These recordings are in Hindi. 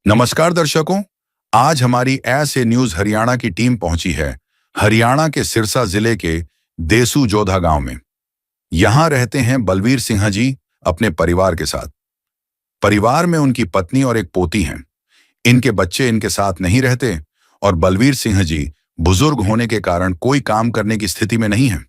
नमस्कार दर्शकों, आज हमारी ऐसे न्यूज हरियाणा की टीम पहुंची है हरियाणा के सिरसा जिले के देसू जोधा गांव में। यहां रहते हैं बलवीर सिंह जी अपने परिवार के साथ। परिवार में उनकी पत्नी और एक पोती हैं। इनके बच्चे इनके साथ नहीं रहते और बलवीर सिंह जी बुजुर्ग होने के कारण कोई काम करने की स्थिति में नहीं है।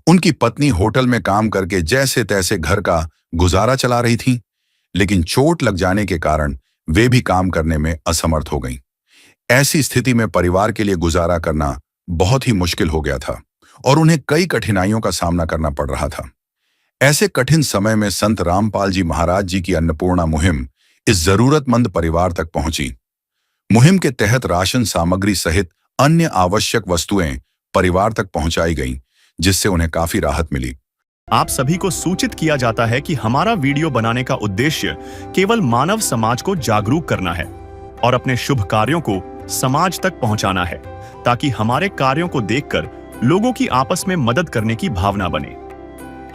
उनकी पत्नी होटल में काम करके जैसे तैसे घर का गुजारा चला रही थी, लेकिन चोट लग जाने के कारण वे भी काम करने में असमर्थ हो गईं। ऐसी स्थिति में परिवार के लिए गुजारा करना बहुत ही मुश्किल हो गया था और उन्हें कई कठिनाइयों का सामना करना पड़ रहा था। ऐसे कठिन समय में संत रामपाल जी महाराज जी की अन्नपूर्णा मुहिम इस जरूरतमंद परिवार तक पहुंची। मुहिम के तहत राशन सामग्री सहित अन्य आवश्यक वस्तुएं परिवार तक पहुंचाई गईं, जिससे उन्हें काफी राहत मिली। आप सभी को सूचित किया जाता है कि हमारा वीडियो बनाने का उद्देश्य केवल मानव समाज को जागरूक करना है और अपने शुभ कार्यों को समाज तक पहुंचाना है, ताकि हमारे कार्यों को देखकर लोगों की आपस में मदद करने की भावना बने।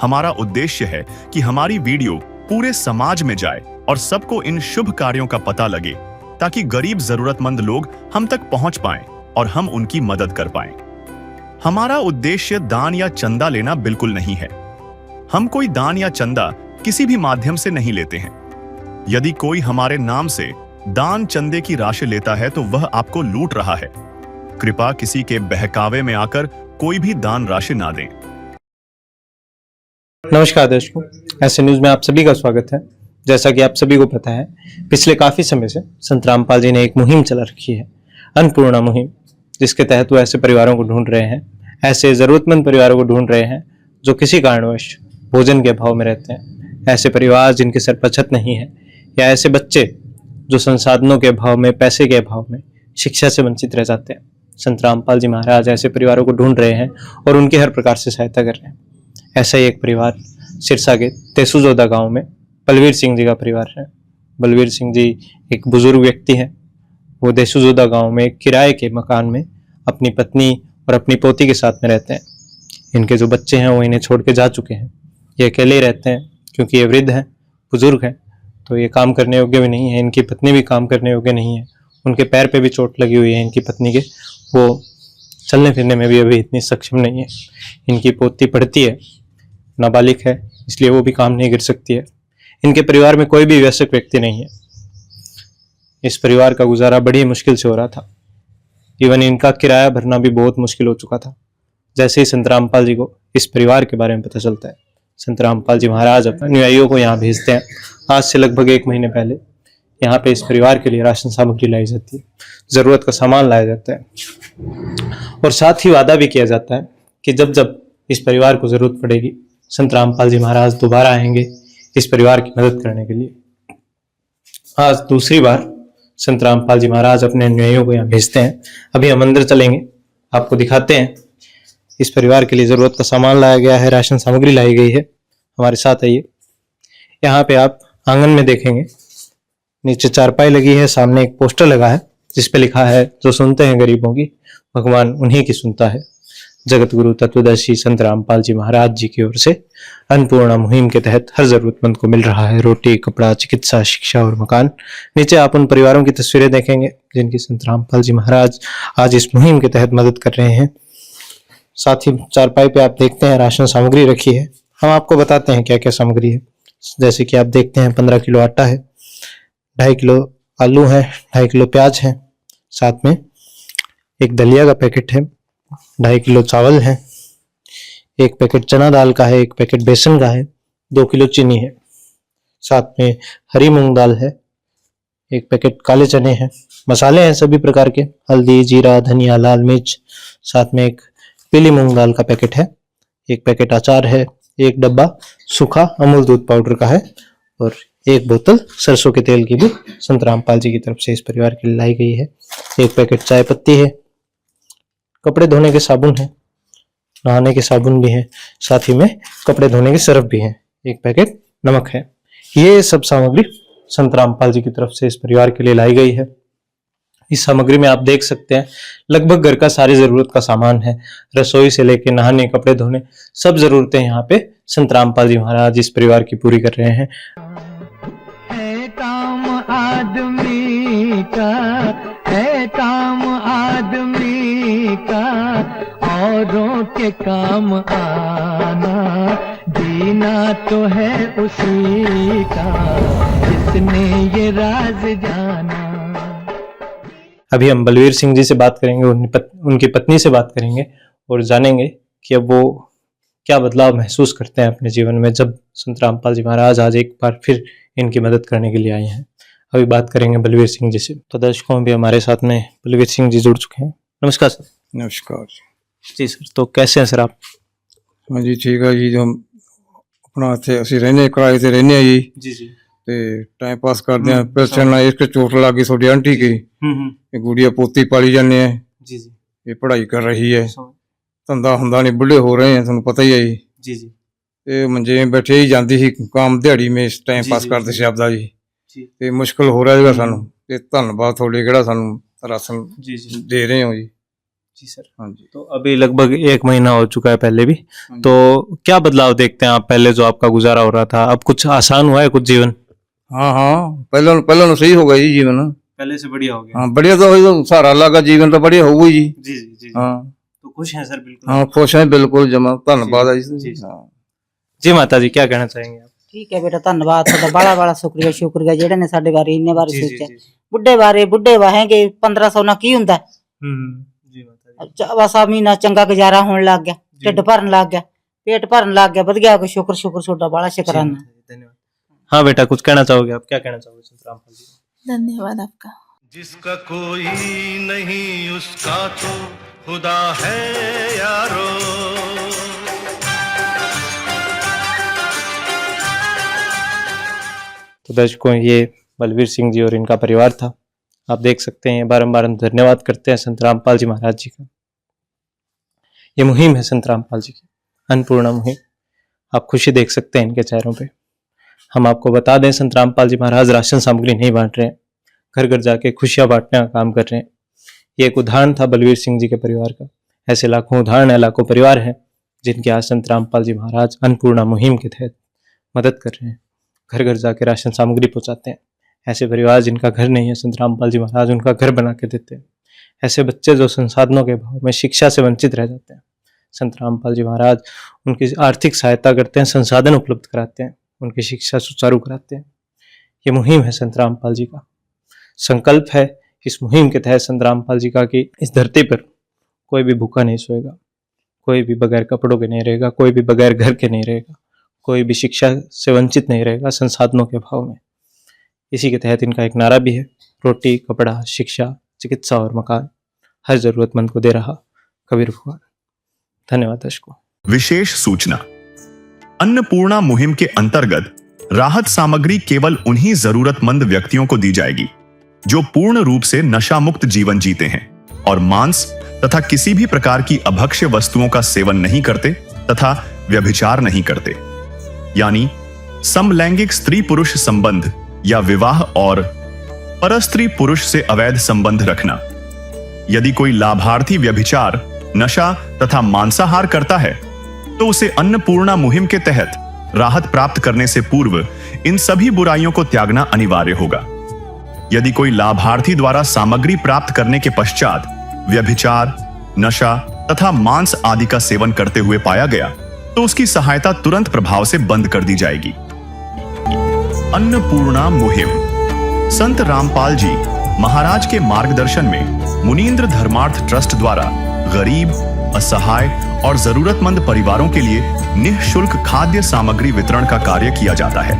हमारा उद्देश्य है कि हमारी वीडियो पूरे समाज में जाए और सबको इन शुभ कार्यों का पता लगे, ताकि गरीब जरूरतमंद लोग हम तक पहुंच पाएं और हम उनकी मदद कर पाएं। हमारा उद्देश्य दान या चंदा लेना बिल्कुल नहीं है। हम कोई दान या चंदा किसी भी माध्यम से नहीं लेते हैं। यदि कोई हमारे नाम से दान चंदे की राशि लेता है तो वह आपको लूट रहा है। कृपया किसी के बहकावे में आकर कोई भी दान राशि ना दें। नमस्कार दर्शकों, ऐसे न्यूज में आप सभी का स्वागत है। जैसा कि आप सभी को पता है, पिछले काफी समय से संत रामपाल जी ने एक मुहिम चला रखी है, अन्नपूर्णा मुहिम, जिसके तहत वो ऐसे परिवारों को ढूंढ रहे हैं, ऐसे जरूरतमंद परिवारों को ढूंढ रहे हैं जो किसी कारणवश भोजन के अभाव में रहते हैं। ऐसे परिवार जिनके सर पर छत नहीं है, या ऐसे बच्चे जो संसाधनों के अभाव में, पैसे के अभाव में शिक्षा से वंचित रह जाते हैं। संत रामपाल जी महाराज ऐसे परिवारों को ढूंढ रहे हैं और उनकी हर प्रकार से सहायता कर रहे हैं। ऐसा ही एक परिवार सिरसा के देसू जोधा गांव में बलवीर सिंह जी का परिवार है। बलवीर सिंह जी एक बुजुर्ग व्यक्ति हैं। वो देसू जोधा गांव में किराए के मकान में अपनी पत्नी और अपनी पोती के साथ में रहते हैं। इनके जो बच्चे हैं वो इन्हें छोड़ के जा चुके हैं। ये अकेले ही रहते हैं, क्योंकि ये वृद्ध हैं, बुजुर्ग हैं, तो ये काम करने योग्य भी नहीं है। इनकी पत्नी भी काम करने योग्य नहीं है। उनके पैर पे भी चोट लगी हुई है इनकी पत्नी के, वो चलने फिरने में भी अभी इतनी सक्षम नहीं है। इनकी पोती पढ़ती है, नाबालिग है, इसलिए वो भी काम नहीं कर सकती है। इनके परिवार में कोई भी वयस्क व्यक्ति नहीं है। इस परिवार का गुजारा बड़ी मुश्किल से हो रहा था। इवन इनका किराया भरना भी बहुत मुश्किल हो चुका था। जैसे ही संत रामपाल जी को इस परिवार के बारे में पता चलता है, संत रामपाल जी महाराज अपने अनुयायियों को यहाँ भेजते हैं। आज से लगभग 1 महीने पहले यहाँ पे इस परिवार के लिए राशन सामग्री लाई जाती है, जरूरत का सामान लाया जाता है और साथ ही वादा भी किया जाता है कि जब जब इस परिवार को जरूरत पड़ेगी, संत रामपाल जी महाराज दोबारा आएंगे इस परिवार की मदद करने के लिए। आज दूसरी बार संत रामपाल जी महाराज अपने अनुयायियों को यहाँ भेजते हैं। अभी हम अंदर चलेंगे, आपको दिखाते हैं। इस परिवार के लिए जरूरत का सामान लाया गया है, राशन सामग्री लाई गई है। हमारे साथ आइए। यहाँ पे आप आंगन में देखेंगे, नीचे चारपाई लगी है, सामने एक पोस्टर लगा है जिस पे लिखा है, जो सुनते हैं गरीबों की, भगवान उन्हीं की सुनता है। जगत गुरु तत्वदर्शी संत रामपाल जी महाराज जी की ओर से अन्नपूर्णा मुहिम के तहत हर जरूरतमंद को मिल रहा है रोटी, कपड़ा, चिकित्सा, शिक्षा और मकान। नीचे आप उन परिवारों की तस्वीरें देखेंगे जिनकी संत रामपाल जी महाराज आज इस मुहिम के तहत मदद कर रहे हैं। साथ ही चारपाई पे आप देखते हैं राशन सामग्री रखी है। हम आपको बताते हैं क्या क्या सामग्री है। जैसे कि आप देखते हैं 15 किलो आटा है, 2.5 किलो आलू है, 2.5 किलो प्याज है, साथ में एक दलिया का पैकेट है, 2.5 किलो चावल है, 1 पैकेट चना दाल का है, 1 पैकेट बेसन का है, 2 किलो चीनी है, साथ में हरी मूंग दाल है, 1 पैकेट काले चने हैं, मसाले हैं सभी प्रकार के, हल्दी, जीरा, धनिया, लाल मिर्च, साथ में एक पीली मूंग दाल का पैकेट है, 1 पैकेट अचार है, 1 डब्बा सूखा अमूल दूध पाउडर का है और 1 बोतल सरसों के तेल की भी संत रामपाल जी की तरफ से इस परिवार के लिए लाई गई है। 1 पैकेट चाय पत्ती है, कपड़े धोने के साबुन है, नहाने के साबुन भी है, साथ ही में कपड़े धोने के सर्फ भी है, 1 पैकेट नमक है। ये सब सामग्री संत रामपाल जी की तरफ से इस परिवार के लिए लाई गई है। इस सामग्री में आप देख सकते हैं लगभग घर का सारी जरूरत का सामान है। रसोई से लेके नहाने, कपड़े धोने, सब जरूरतें यहाँ पे संत रामपाल जी महाराज इस परिवार की पूरी कर रहे हैं। काम आदमी का है काम आदमी का, औरों के काम आना, जीना तो है उसी का जिसने ये राज जाना। अभी हम बलवीर सिंह जी से बात करेंगे, उनकी पत्नी से बात करेंगे और जानेंगे कि अब वो क्या बदलाव महसूस करते हैं अपने जीवन में जब संत रामपाल जी महाराज आज एक बार फिर इनकी मदद करने के लिए आए हैं। अभी बात करेंगे बलवीर सिंह जी से। तो दर्शकों भी हमारे साथ में बलवीर सिंह जी जुड़ चुके हैं। नमस्कार सर। नमस्कार जी सर, तो कैसे हैं सर आप? हाँ जी ठीक है जी। हम अपना इतने ਅਸੀਂ रहने किराए से रहने जी जी जी। ਤੇ ਟਾਈਮ ਪਾਸ ਕਰਦੇ ਆ। ਪੈਸੇ ਨਾਲ ਇਸ ਚੋਟ ਲੱਗ ਗਈ ਤੁਹਾਡੀ ਆਂਟੀ ਕੀ ਇਹ ਗੁੜੀਆ ਪੋਤੀ ਪਾਲੀ ਜਾਂਦੇ ਆ जी जी। ਇਹ ਪੜ੍ਹਾਈ ਕਰ ਰਹੀ ਹੈ। ਧੰਦਾ ਹੁੰਦਾ ਨਹੀਂ, ਬੁੱਢੇ ਹੋ ਰਹੇ ਆ, ਤੁਹਾਨੂੰ ਪਤਾ ਹੀ ਹੈ ਜੀ। जी जी। ਇਹ ਮੰਜੇ ਬੈਠੇ ਹੀ ਜਾਂਦੀ ਸੀ ਕੰਮ ਦਿਹਾੜੀ ਮੇ ਟਾਈਮ ਪਾਸ ਕਰਦੇ ਸੀ ਆਪਦਾ ਜੀ। ਤੇ ਮੁਸ਼ਕਲ ਹੋ ਰਿਹਾ ਸੀਗਾ ਸਾਨੂੰ, ਤੇ ਧੰਨਵਾਦ ਤੁਹਾਡੇ ਕਿਹੜਾ ਸਾਨੂੰ ਰਾਸ਼ਨ जी जी। ਦੇ ਰਹੇ ਹੋ ਜੀ। जी सर। हाँ जी। तो अभी लगभग 1 महीना हो चुका है पहले भी, तो क्या बदलाव देखते हैं आप? पहले जो आपका गुजारा हो रहा था, अब कुछ आसान हुआ है कुछ जीवन? हाँ हाँ, पहले सही हो गया जी जीवन। पहले से बढ़िया हो गया। हाँ बढ़िया तो वही तो सहारा लगा, जीवन तो बढ़िया होगा जी। जी जी जी। हाँ तो खुश हैं सर? बिल्कुल। हाँ खुश हैं बिल्कुल जमा। धन्यवाद है जी। जी। हाँ। जी माता जी, क्या कहना चाहेंगे आप? ठीक है बेटा, धन्यवाद ਤੁਹਾਡਾ ਬੜਾ ਬੜਾ ਸ਼ੁਕਰੀਆ ਜਿਹੜੇ ਨੇ ਸਾਡੇ ਬਾਰੇ ਇੰਨੇ ਬਾਰੇ जी जी ਸੋਚਿਆ। जी। ਬੁੱਢੇ ਵਾहेंगे 1500 ਨਾਲ ਕੀ ਹੁੰਦਾ? जी माता जी। ਬਸ ਆ ਮਹੀਨਾ ਚੰਗਾ ਗੁਜ਼ਾਰਾ ਹੋਣ ਲੱਗ ਗਿਆ, ਢਿੱਡ ਭਰਨ ਲੱਗ ਗਿਆ, ਪੇਟ ਭਰਨ ਲੱਗ ਗਿਆ, ਵਧ ਗਿਆ। ਸ਼ੁਕਰ ਤੁਹਾਡਾ ਬੜਾ ਸ਼ੁਕਰਾਨਾ। धन्यवाद। हाँ बेटा, कुछ कहना चाहोगे आप? क्या कहना चाहोगे संत रामपाल जी? धन्यवाद आपका। जिसका कोई नहीं उसका तो खुदा है यारो। तो दर्शकों, ये बलवीर सिंह जी और इनका परिवार था। आप देख सकते हैं बारंबार हम धन्यवाद करते हैं संत रामपाल जी महाराज जी का। ये मुहिम है संत रामपाल जी की, अन्नपूर्णा मुहिम। आप खुशी देख सकते हैं इनके चेहरों पे। हम आपको बता दें, संत रामपाल जी महाराज राशन सामग्री नहीं बांट रहे हैं, घर घर जाके खुशियां बांटने का काम कर रहे हैं। ये एक उदाहरण था बलवीर सिंह जी के परिवार का। ऐसे लाखों उदाहरण है, लाखों परिवार हैं जिनके आज संत रामपाल जी महाराज अन्नपूर्णा मुहिम के तहत मदद कर रहे हैं, घर घर जाके राशन सामग्री पहुंचाते हैं। ऐसे परिवार जिनका घर नहीं है, संत रामपाल जी महाराज उनका घर बना के देते हैं। ऐसे बच्चे जो संसाधनों के अभाव में शिक्षा से वंचित रह जाते हैं, संत रामपाल जी महाराज उनकी आर्थिक सहायता करते हैं, संसाधन उपलब्ध कराते हैं, उनकी शिक्षा सुचारू कराते हैं। ये मुहिम है संत रामपाल जी का। संकल्प है इस मुहिम के तहत संत रामपाल जी का कि इस धरती पर कोई भी भूखा नहीं सोएगा, कोई भी बगैर कपड़ों के नहीं रहेगा, कोई भी बगैर घर के नहीं रहेगा, कोई भी शिक्षा से वंचित नहीं रहेगा संसाधनों के अभाव में। इसी के तहत इनका एक नारा भी है, रोटी, कपड़ा, शिक्षा, चिकित्सा और मकान हर जरूरतमंद को दे रहा कबीर भगवान। धन्यवाद दर्शकों। विशेष सूचना। अन्नपूर्णा मुहिम के अंतर्गत राहत सामग्री केवल उन्हीं जरूरतमंद व्यक्तियों को दी जाएगी जो पूर्ण रूप से नशा मुक्त जीवन जीते हैं और मांस तथा किसी भी प्रकार की अभक्ष्य वस्तुओं का सेवन नहीं करते तथा व्यभिचार नहीं करते, यानी समलैंगिक स्त्री पुरुष संबंध या विवाह और परस्त्री पुरुष से अवैध संबंध रखना। यदि कोई लाभार्थी व्यभिचार, नशा तथा मांसाहार करता है तो उसे अन्नपूर्णा मुहिम के तहत राहत प्राप्त करने से पूर्व इन सभी बुराइयों को त्यागना अनिवार्य होगा। यदि कोई लाभार्थी द्वारा सामग्री प्राप्त करने के पश्चात व्यभिचार, नशा तथा मांस आदि का सेवन करते हुए पाया गया तो उसकी सहायता तुरंत प्रभाव से बंद कर दी जाएगी। अन्नपूर्णा मुहिम संत रामपाल जी महाराज के मार्गदर्शन में मुनीन्द्र धर्मार्थ ट्रस्ट द्वारा गरीब, असहाय और जरूरतमंद परिवारों के लिए निःशुल्क खाद्य सामग्री वितरण का कार्य किया जाता है।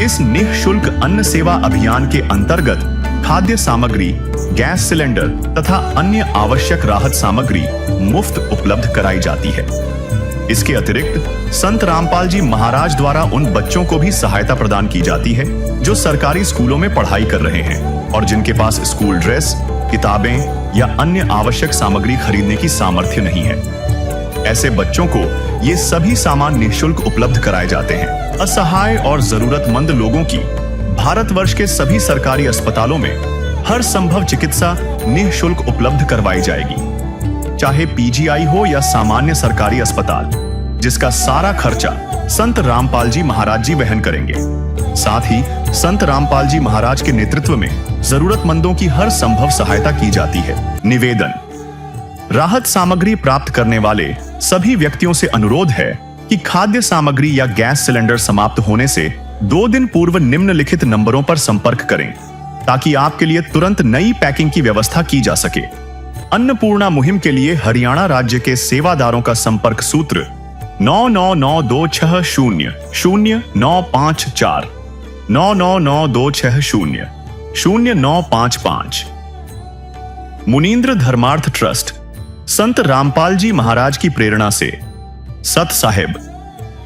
इस निःशुल्क अन्न सेवा अभियान के अंतर्गत खाद्य सामग्री, गैस सिलेंडर तथा अन्य आवश्यक राहत सामग्री मुफ्त उपलब्ध कराई जाती है। इसके अतिरिक्त संत रामपाल जी महाराज द्वारा उन बच्चों को भी सहायता प्रदान की जाती है जो सरकारी स्कूलों में पढ़ाई कर रहे हैं और जिनके पास स्कूल ड्रेस, किताबें या अन्य आवश्यक सामग्री खरीदने की सामर्थ्य नहीं है। ऐसे बच्चों को ये सभी सामान निःशुल्क उपलब्ध कराए जाते हैं। असहाय और जरूरतमंद लोगों की भारतवर्ष के सभी सरकारी अस्पतालों में हर संभव चिकित्सा निःशुल्क उपलब्ध करवाई जाएगी, चाहे पीजीआई हो या सामान्य सरकारी अस्पताल, जिसका सारा खर्चा संत रामपाल जी महाराज जी वहन करेंगे। साथ ही संत रामपाल जी महाराज के नेतृत्व में जरूरतमंदों की हर संभव सहायता की जाती है। निवेदन, राहत सामग्री प्राप्त करने वाले सभी व्यक्तियों से अनुरोध है कि खाद्य सामग्री या गैस सिलेंडर समाप्त होने से 2 दिन पूर्व निम्नलिखित नंबरों पर संपर्क करें ताकि आपके लिए तुरंत नई पैकिंग की व्यवस्था की जा सके। अन्नपूर्णा मुहिम के लिए हरियाणा राज्य के सेवादारों का संपर्क सूत्र 9992600954 9992600955। मुनींद्र धर्मार्थ ट्रस्ट, संत रामपाल जी महाराज की प्रेरणा से, सत साहिब,